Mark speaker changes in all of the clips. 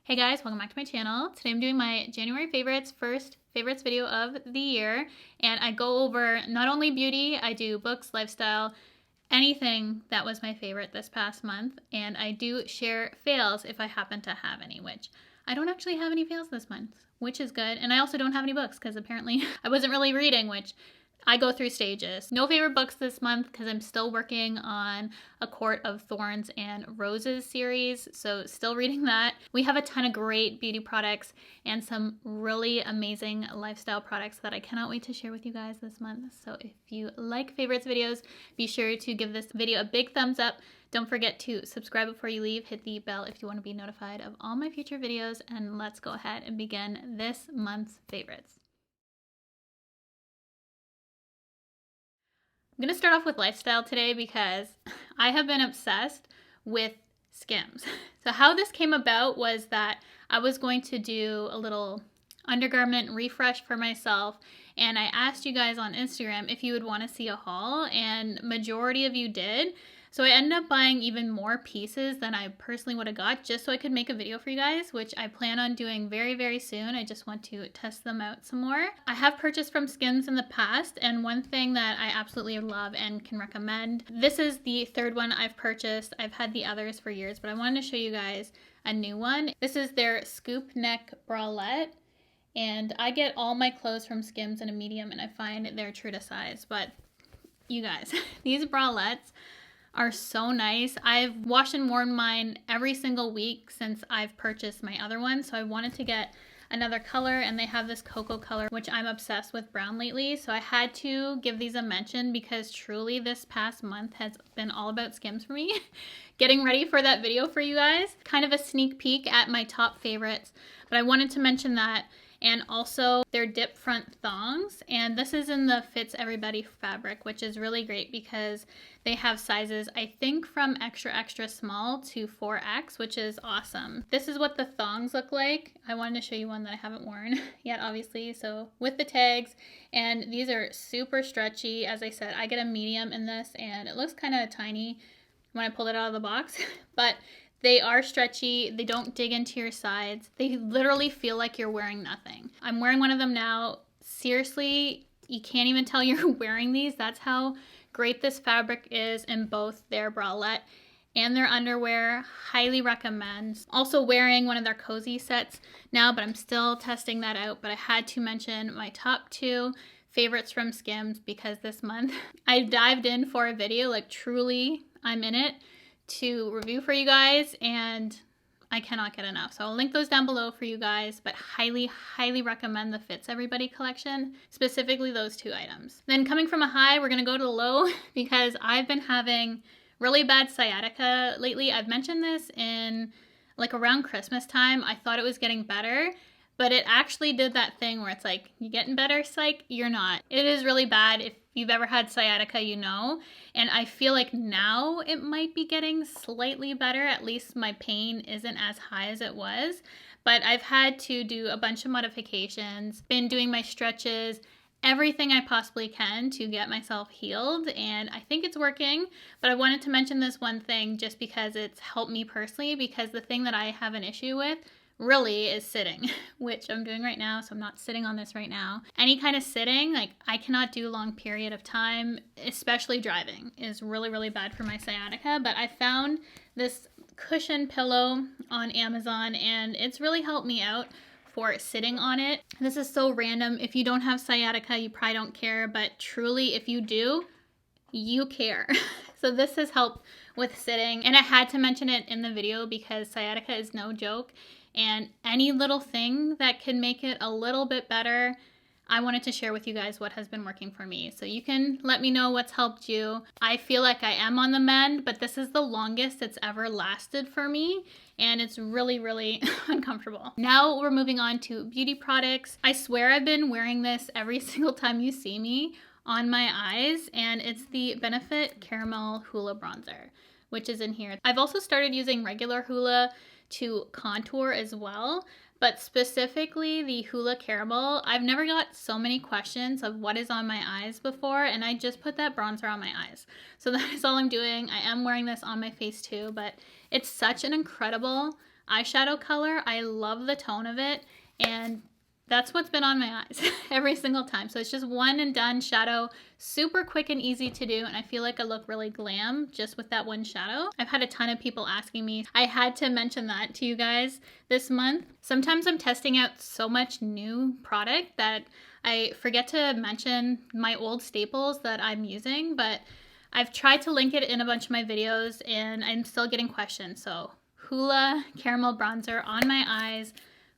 Speaker 1: Hey guys, welcome back to my channel. Today I'm doing my January favorites, first favorites video of the year, and I go over not only beauty, I do books, lifestyle, anything that was my favorite this past month, and I do share fails if I happen to have any, which I don't actually have any fails this month, which is good, and I also don't have any books because apparently I wasn't really reading, which I go through stages. No favorite books this month because I'm still working on A Court of Thorns and Roses series, so still reading that. We have a ton of great beauty products and some really amazing lifestyle products that I cannot wait to share with you guys this month. So if you like favorites videos, be sure to give this video a big thumbs up. Don't forget to subscribe before you leave. Hit the bell if you want to be notified of all my future videos, and let's go ahead and begin this month's favorites. I'm going to start off with lifestyle today because I have been obsessed with SKIMS. So how this came about was that I was going to do a little undergarment refresh for myself, and I asked you guys on Instagram if you would want to see a haul, and majority of you did. So I ended up buying even more pieces than I personally would have got just so I could make a video for you guys, which I plan on doing very, very soon. I just want to test them out some more. I have purchased from SKIMS in the past, and one thing that I absolutely love and can recommend, this is the third one I've purchased. I've had the others for years, but I wanted to show you guys a new one. This is their scoop neck bralette, and I get all my clothes from SKIMS in a medium, and I find they're true to size. But you guys, these bralettes are so nice. I've washed and worn mine every single week since I've purchased my other one, so I wanted to get another color, and they have this cocoa color, which I'm obsessed with brown lately, so I had to give these a mention because truly this past month has been all about SKIMS for me. Getting ready for that video for you guys. Kind of a sneak peek at my top favorites, but I wanted to mention that. And also their dip front thongs, and this is in the Fits Everybody fabric, which is really great because they have sizes I think from extra small to 4X, which is awesome. This is what the thongs look like. I wanted to show you one that I haven't worn yet, obviously, so with the tags, and these are super stretchy. As I said, I get a medium in this, and it looks kind of tiny when I pulled it out of the box, but they are stretchy. They don't dig into your sides. They literally feel like you're wearing nothing. I'm wearing one of them now. Seriously, you can't even tell you're wearing these. That's how great this fabric is in both their bralette and their underwear. Highly recommend. Also wearing one of their cozy sets now, but I'm still testing that out. But I had to mention my top two favorites from SKIMS because this month I dived in for a video, like truly I'm in it, to review for you guys, and I cannot get enough. So I'll link those down below for you guys, but highly recommend the Fits Everybody collection, specifically those two items. Then coming from a high, we're gonna go to the low because I've been having really bad sciatica lately. I've mentioned this in like around Christmas time. I thought it was getting better, but it actually did that thing where it's like, you getting better, psych? You're not. It is really bad. If you've ever had sciatica, you know. And I feel like now it might be getting slightly better. At least my pain isn't as high as it was. But I've had to do a bunch of modifications, been doing my stretches, everything I possibly can to get myself healed, and I think it's working. But I wanted to mention this one thing just because it's helped me personally, because the thing that I have an issue with really is sitting, which I'm doing right now, so I'm not sitting on this right now. Any kind of sitting, like I cannot do a long period of time, especially driving is really bad for my sciatica. But I found this cushion pillow on Amazon, and it's really helped me out for sitting on it. This is so random. If you don't have sciatica, you probably don't care, but truly if you do, you care. So this has helped with sitting, and I had to mention it in the video because sciatica is no joke. And any little thing that can make it a little bit better, I wanted to share with you guys what has been working for me. So you can let me know what's helped you. I feel like I am on the mend, but this is the longest it's ever lasted for me, and it's really uncomfortable. Now we're moving on to beauty products. I swear I've been wearing this every single time you see me on my eyes, and it's the Benefit Caramel Hoola Bronzer, which is in here. I've also started using regular Hoola to contour as well, but specifically the Hoola Caramel, I've never got so many questions of what is on my eyes before, and I just put that bronzer on my eyes. So that is all I'm doing. I am wearing this on my face too, but it's such an incredible eyeshadow color. I love the tone of it, and that's what's been on my eyes every single time. So it's just one and done shadow, super quick and easy to do, and I feel like I look really glam just with that one shadow. I've had a ton of people asking me. I had to mention that to you guys this month. Sometimes I'm testing out so much new product that I forget to mention my old staples that I'm using, but I've tried to link it in a bunch of my videos and I'm still getting questions. So Hoola Caramel Bronzer on my eyes.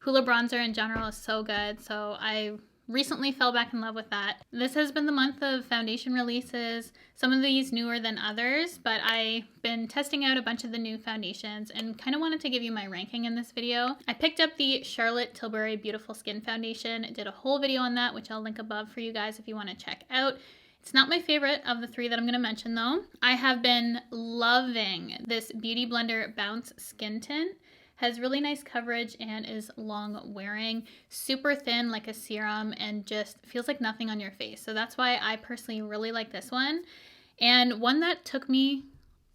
Speaker 1: Hoola Bronzer in general is so good, so I recently fell back in love with that. This has been the month of foundation releases, some of these newer than others, but I've been testing out a bunch of the new foundations and kind of wanted to give you my ranking in this video. I picked up the Charlotte Tilbury Beautiful Skin Foundation. I did a whole video on that, which I'll link above for you guys if you want to check out. It's not my favorite of the three that I'm going to mention though. I have been loving this Beauty Blender Bounce Skin Tint. Has really nice coverage and is long wearing, super thin like a serum, and just feels like nothing on your face. So that's why I personally really like this one. And one that took me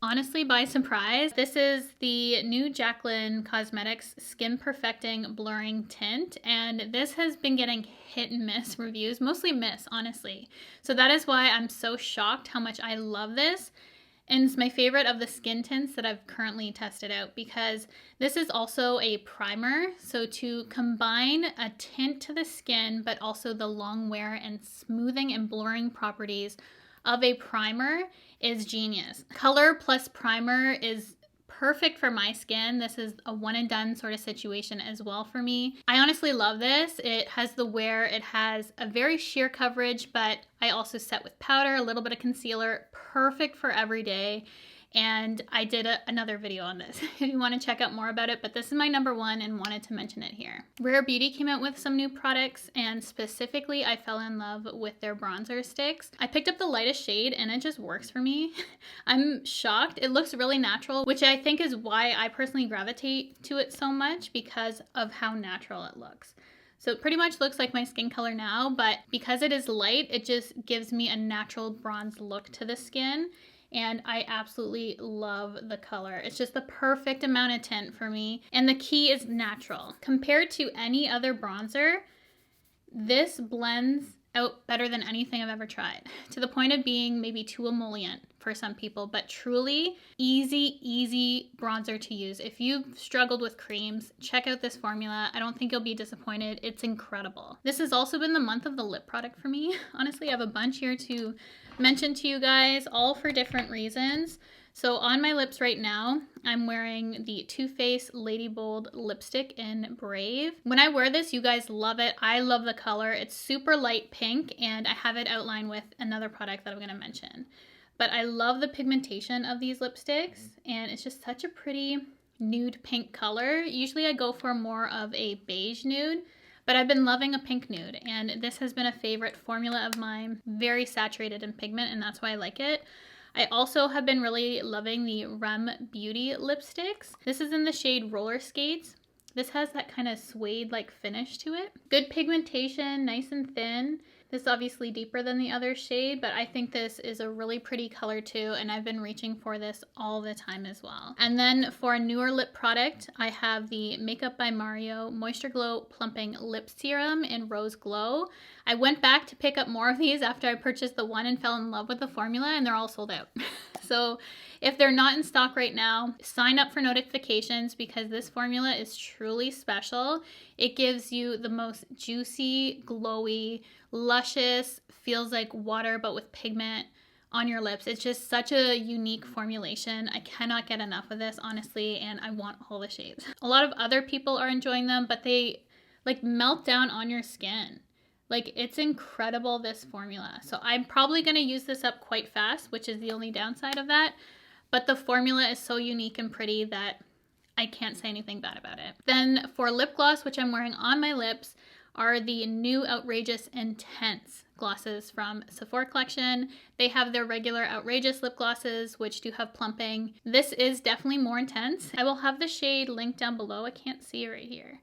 Speaker 1: honestly by surprise. This is the new Jaclyn Cosmetics Skin Perfecting Blurring Tint, and this has been getting hit and miss reviews, mostly miss, honestly. So that is why I'm so shocked how much I love this. And it's my favorite of the skin tints that I've currently tested out, because this is also a primer. So to combine a tint to the skin, but also the long wear and smoothing and blurring properties of a primer is genius. Color plus primer is perfect for my skin. This is a one and done sort of situation as well for me. I honestly love this. It has the wear, it has a very sheer coverage, but I also set with powder, a little bit of concealer, perfect for every day. And I did another video on this if you want to check out more about it, but this is my number one and wanted to mention it here. Rare Beauty came out with some new products, and specifically I fell in love with their bronzer sticks. I picked up the lightest shade and it just works for me. I'm shocked. It looks really natural, which I think is why I personally gravitate to it so much, because of how natural it looks. So it pretty much looks like my skin color now, but because it is light, it just gives me a natural bronze look to the skin. And I absolutely love the color. It's just the perfect amount of tint for me. And the key is natural. Compared to any other bronzer, this blends out better than anything I've ever tried, to the point of being maybe too emollient for some people, but truly easy bronzer to use. If you've struggled with creams, check out this formula. I don't think you'll be disappointed. It's incredible. This has also been the month of the lip product for me. Honestly, I have a bunch here to mention to you guys, all for different reasons. So on my lips right now, I'm wearing the Too Faced Lady Bold lipstick in Brave. When I wear this, you guys love it. I love the color. It's super light pink, and I have it outlined with another product that I'm going to mention. But I love the pigmentation of these lipsticks, and it's just such a pretty nude pink color. Usually I go for more of a beige nude, but I've been loving a pink nude, and this has been a favorite formula of mine. Very saturated in pigment, and that's why I like it. I also have been really loving the Rem Beauty lipsticks. This is in the shade Roller Skates. This has that kind of suede-like finish to it. Good pigmentation, nice and thin. This is obviously deeper than the other shade, but I think this is a really pretty color too, and I've been reaching for this all the time as well. And then for a newer lip product, I have the Makeup by Mario Moisture Glow Plumping Lip Serum in Rose Glow. I went back to pick up more of these after I purchased the one and fell in love with the formula, and they're all sold out. So if they're not in stock right now, sign up for notifications, because this formula is truly special. It gives you the most juicy, glowy, luscious, feels like water but with pigment on your lips. It's just such a unique formulation. I cannot get enough of this, honestly, and I want all the shades. A lot of other people are enjoying them, but they like melt down on your skin. Like, it's incredible, this formula. So I'm probably going to use this up quite fast, which is the only downside of that. But the formula is so unique and pretty that I can't say anything bad about it. Then for lip gloss, which I'm wearing on my lips, are the new Outrageous Intense glosses from Sephora collection. They have their regular Outrageous lip glosses, which do have plumping. This is definitely more intense. I will have the shade linked down below. I can't see it right here.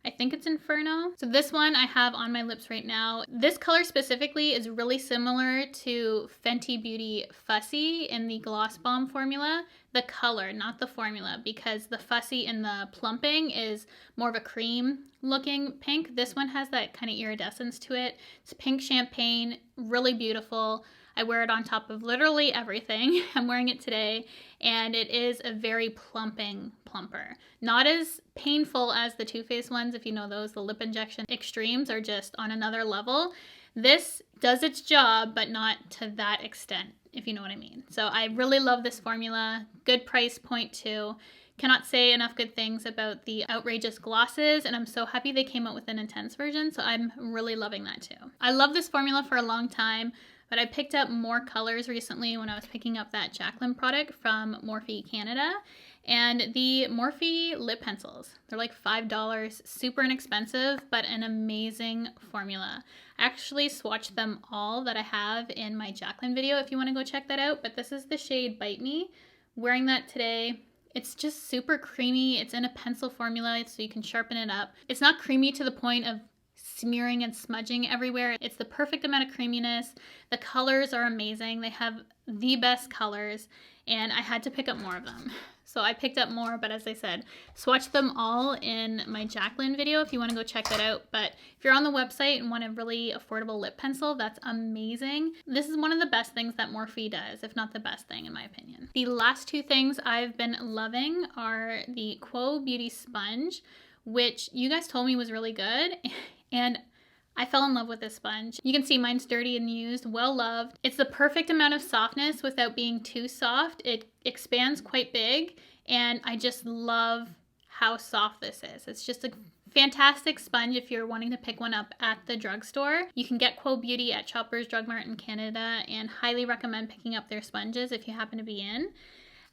Speaker 1: I think it's Inferno. So this one I have on my lips right now. This color specifically is really similar to Fenty Beauty Fussy in the Gloss Bomb formula. The color, not the formula, because the Fussy in the plumping is more of a cream looking pink. This one has that kind of iridescence to it. It's pink champagne, really beautiful. I wear it on top of literally everything. I'm wearing it today, and it is a very plumping plumper. Not as painful as the Too Faced ones, if you know those. The lip injection extremes are just on another level. This does its job, but not to that extent, if you know what I mean. So I really love this formula. Good price point too. Cannot say enough good things about the outrageous glosses, and I'm so happy they came out with an intense version, so I'm really loving that too. I love this formula for a long time, but I picked up more colors recently when I was picking up that Jaclyn product from Morphe Canada. And the Morphe lip pencils, they're like $5, super inexpensive, but an amazing formula. I actually swatched them all that I have in my Jaclyn video if you want to go check that out. But this is the shade Bite Me. Wearing that today. It's just super creamy. It's in a pencil formula, so you can sharpen it up. It's not creamy to the point of smearing and smudging everywhere. It's the perfect amount of creaminess. The colors are amazing. They have the best colors, and I had to pick up more of them. So I picked up more, but as I said, swatched them all in my Jaclyn video if you want to go check that out. But if you're on the website and want a really affordable lip pencil, that's amazing. This is one of the best things that Morphe does, if not the best thing in my opinion. The last two things I've been loving are the Quo Beauty Sponge, which you guys told me was really good. And I fell in love with this sponge. You can see mine's dirty and used, well loved. It's the perfect amount of softness without being too soft. It expands quite big, and I just love how soft this is. It's just a fantastic sponge if you're wanting to pick one up at the drugstore. You can get Quo Beauty at Shoppers Drug Mart in Canada, and highly recommend picking up their sponges if you happen to be in.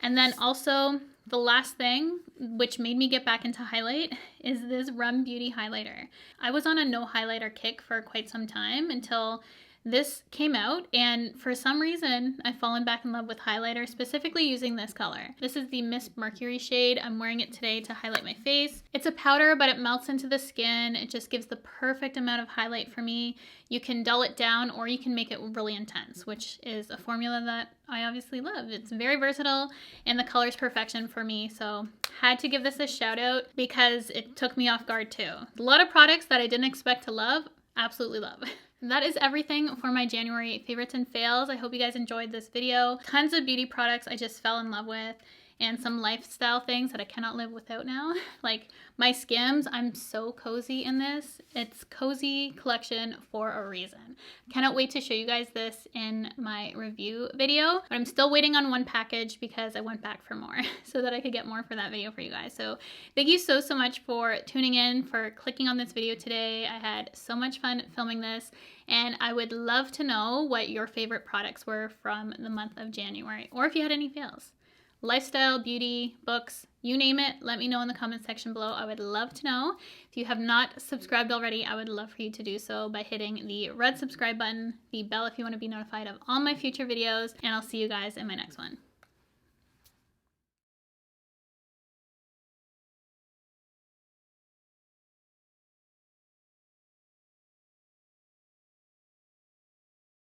Speaker 1: And then also, the last thing, which made me get back into highlight, is this Rum Beauty highlighter. I was on a no highlighter kick for quite some time until this came out, and for some reason, I've fallen back in love with highlighter, specifically using this color. This is the Miss Mercury shade. I'm wearing it today to highlight my face. It's a powder, but it melts into the skin. It just gives the perfect amount of highlight for me. You can dull it down, or you can make it really intense, which is a formula that I obviously love. It's very versatile, and the color's perfection for me, so had to give this a shout out because it took me off guard too. A lot of products that I didn't expect to love, absolutely love. That is everything for my January favorites and fails. I hope you guys enjoyed this video. Tons of beauty products I just fell in love with, and some lifestyle things that I cannot live without now. Like my SKIMS, I'm so cozy in this. It's cozy collection for a reason. Cannot wait to show you guys this in my review video, but I'm still waiting on one package because I went back for more so that I could get more for that video for you guys. So thank you so much for tuning in, for clicking on this video today. I had so much fun filming this, and I would love to know what your favorite products were from the month of January, or if you had any fails. Lifestyle, beauty, books, you name it, let me know in the comment section below. I would love to know. If you have not subscribed already, I would love for you to do so by hitting the red subscribe button, the bell if you want to be notified of all my future videos, and I'll see you guys in my next one.